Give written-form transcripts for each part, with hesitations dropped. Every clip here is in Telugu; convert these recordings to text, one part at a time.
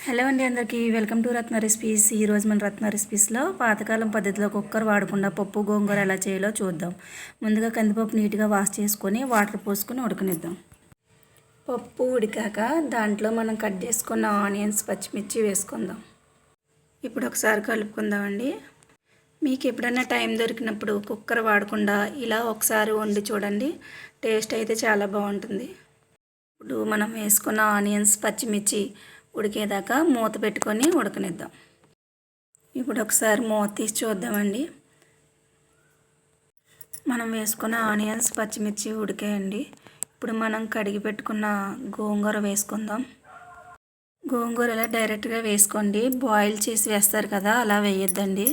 హలో అండి, అందరికీ వెల్కమ్ టు రత్న రెసిపీస్. ఈరోజు మన రత్న రెసిపీస్లో పాతకాలం పద్ధతిలో కుక్కర్ వాడకుండా పప్పు గోంగూర ఎలా చేయాలో చూద్దాం. ముందుగా కందిపప్పు నీట్గా వాష్ చేసుకొని వాటర్ పోసుకొని ఉడకనిద్దాం. పప్పు ఉడికాక దాంట్లో మనం కట్ చేసుకున్న ఆనియన్స్, పచ్చిమిర్చి వేసుకుందాం. ఇప్పుడు ఒకసారి కలుపుకుందామండి. మీకు ఎప్పుడైనా టైం దొరికినప్పుడు కుక్కర్ వాడకుండా ఇలా ఒకసారి వండి చూడండి, టేస్ట్ అయితే చాలా బాగుంటుంది. ఇప్పుడు మనం వేసుకున్న ఆనియన్స్, పచ్చిమిర్చి ఉడికేదాకా మూత పెట్టుకొని ఉడకనిద్దాం. ఇప్పుడు ఒకసారి మూత తీసి చూద్దామండి. మనం వేసుకున్న ఆనియన్స్, పచ్చిమిర్చి ఉడికాయండి. ఇప్పుడు మనం కడిగి పెట్టుకున్న గోంగూర వేసుకుందాం. గోంగూర ఇలా డైరెక్ట్గా వేసుకోండి, బాయిల్ చేసి వేస్తారు కదా, అలా వేయొద్దండి.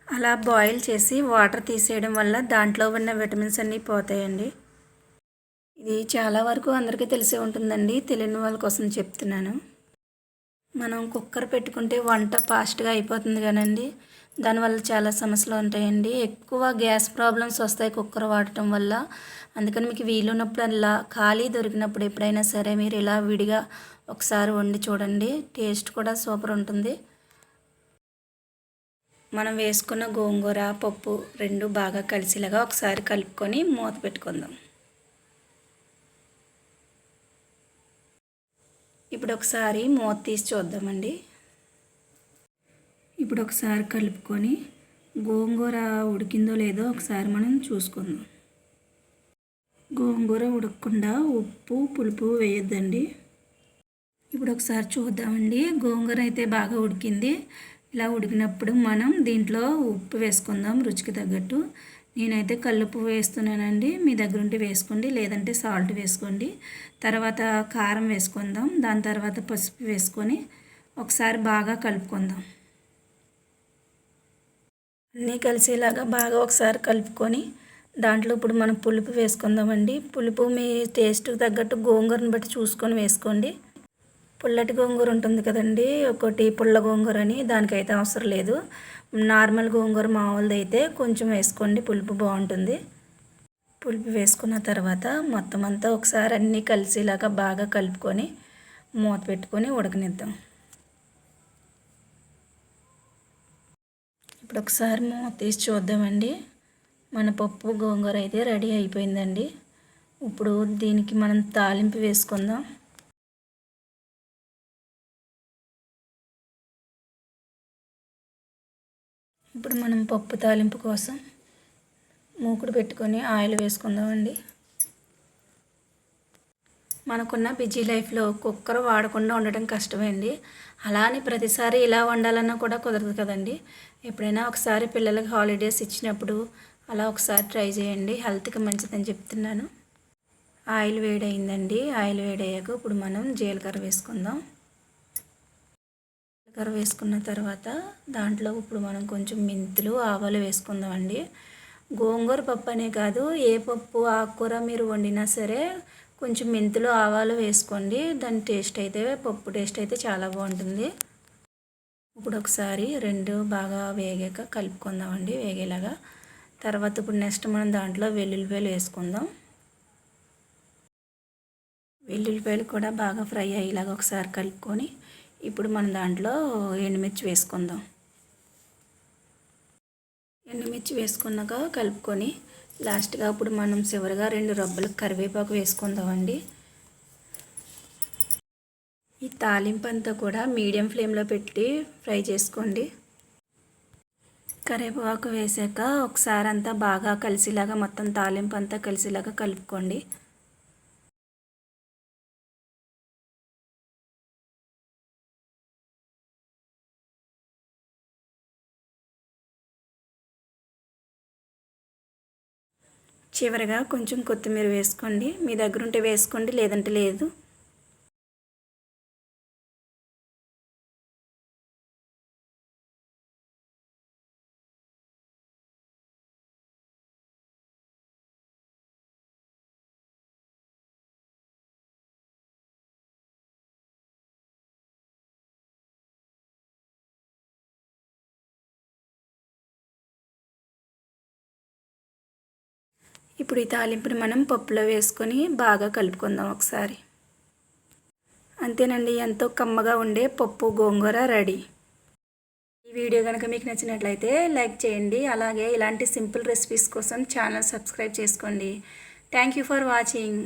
అలా బాయిల్ చేసి వాటర్ తీసేయడం వల్ల దాంట్లో ఉన్న విటమిన్స్ అన్నీ పోతాయండి. ఇది చాలా వరకు అందరికీ తెలిసే ఉంటుందండి, తెలియని వాళ్ళ కోసం చెప్తున్నాను. మనం కుక్కర్ పెట్టుకుంటే వంట ఫాస్ట్గా అయిపోతుంది కానండి, దానివల్ల చాలా సమస్యలు ఉంటాయండి. ఎక్కువ గ్యాస్ ప్రాబ్లమ్స్ వస్తాయి కుక్కర్ వాడటం వల్ల. అందుకని మీకు వీలున్నప్పుడల్లా ఖాళీ దొరికినప్పుడు ఎప్పుడైనా సరే మీరు ఇలా విడిగా ఒకసారి వండి చూడండి, టేస్ట్ కూడా సూపర్ ఉంటుంది. మనం వేసుకున్న గోంగూర, పప్పు రెండు బాగా కలిసేలాగా ఒకసారి కలుపుకొని మూత పెట్టుకుందాం. ఇప్పుడు ఒకసారి మూత తీసి చూద్దామండి. ఇప్పుడు ఒకసారి కలుపుకొని గోంగూర ఉడికిందో లేదో ఒకసారి మనం చూసుకుందాం. గోంగూర ఉడకకుండా ఉప్పు, పులుపు వేయొద్దండి. ఇప్పుడు ఒకసారి చూద్దామండి. గోంగూర అయితే బాగా ఉడికింది. ఇలా ఉడికినప్పుడు మనం దీంట్లో ఉప్పు వేసుకుందాం రుచికి తగ్గట్టు. నేనైతే కల్లుప్పు వేస్తున్నానండి, మీ దగ్గర ఉంటే వేసుకోండి, లేదంటే సాల్ట్ వేసుకోండి. తర్వాత కారం వేసుకుందాం, దాని తర్వాత పసుపు వేసుకొని ఒకసారి బాగా కలుపుకుందాం. అన్నీ కలిసేలాగా బాగా ఒకసారి కలుపుకొని దాంట్లో ఇప్పుడు మనం పులుపు వేసుకుందామండి. పులుపు మీ టేస్ట్కి తగ్గట్టు గోంగూరను బట్టి చూసుకొని వేసుకోండి. పుల్లటి గోంగూర ఉంటుంది కదండి, ఒకటి పుల్ల గోంగూర అని, దానికైతే అవసరం లేదు. నార్మల్ గోంగూర మామూలుది అయితే కొంచెం వేసుకోండి, పులుపు బాగుంటుంది. పులుపు వేసుకున్న తర్వాత మొత్తం అంతా ఒకసారి అన్నీ కలిసేలాగా బాగా కలుపుకొని మూత పెట్టుకొని ఉడకనిద్దాం. ఇప్పుడు ఒకసారి మూత తీసి చూద్దామండి. మన పప్పు గోంగూర అయితే రెడీ అయిపోయిందండి. ఇప్పుడు దీనికి మనం తాలింపు వేసుకుందాం. ఇప్పుడు మనం పప్పు తాలింపు కోసం మూకుడు పెట్టుకొని ఆయిల్ వేసుకుందామండి. మనకున్న బిజీ లైఫ్లో కుక్కర్ వాడకుండా ఉండటం కష్టమే అండి. అలా అని ప్రతిసారి ఇలా వండాలన్నా కూడా కుదరదు కదండి. ఎప్పుడైనా ఒకసారి పిల్లలకి హాలిడేస్ ఇచ్చినప్పుడు అలా ఒకసారి ట్రై చేయండి, హెల్త్కి మంచిదని చెప్తున్నాను. ఆయిల్ వేడైందండి. ఆయిల్ వేడయ్యాక ఇప్పుడు మనం జీలకర్ర వేసుకుందాం. జీలకర్ర వేసుకున్న తర్వాత దాంట్లో ఇప్పుడు మనం కొంచెం మెంతులు, ఆవాలు వేసుకుందామండి. గోంగూర పప్పు అనే కాదు, ఏ పప్పు ఆకుకూర మీరు వండినా సరే కొంచెం మెంతులు, ఆవాలు వేసుకోండి. దాని టేస్ట్ అయితే, పప్పు టేస్ట్ అయితే చాలా బాగుంటుంది. ఇప్పుడు ఒకసారి రెండు బాగా వేగాక కలుపుకుందామండి, వేగేలాగా. తర్వాత ఇప్పుడు నెక్స్ట్ మనం దాంట్లో వెల్లుల్లిపాయలు వేసుకుందాం. వెల్లుల్లిపాయలు కూడా బాగా ఫ్రై అయ్యేలాగా ఒకసారి కలుపుకొని ఇప్పుడు మనం దాంట్లో ఎండుమిర్చి వేసుకుందాం. ఎండుమిర్చి వేసుకున్నాక కలుపుకొని లాస్ట్గా ఇప్పుడు మనం చివరిగా 2 రబ్బలు కరివేపాకు వేసుకుందామండి. ఈ తాలింపు అంతా కూడా మీడియం ఫ్లేమ్లో పెట్టి ఫ్రై చేసుకోండి. కరివేపాకు వేసాక ఒకసారి అంతా బాగా కలిసేలాగా, మొత్తం తాలింపు అంతా కలిసేలాగా కలుపుకోండి. చివరిగా కొంచెం కొత్తిమీర వేసుకోండి, మీ దగ్గర ఉంటే వేసుకోండి, లేదంటే లేదు. ఇప్పుడు ఈ తాలింపుని మనం పప్పులో వేసుకొని బాగా కలుపుకుందాం ఒకసారి. అంతేనండి, ఎంతో కమ్మగా ఉండే పప్పు గోంగూర రెడీ. ఈ వీడియో కనుక మీకు నచ్చినట్లయితే లైక్ చేయండి. అలాగే ఇలాంటి సింపుల్ రెసిపీస్ కోసం ఛానల్ సబ్స్క్రైబ్ చేసుకోండి. Thank you for watching.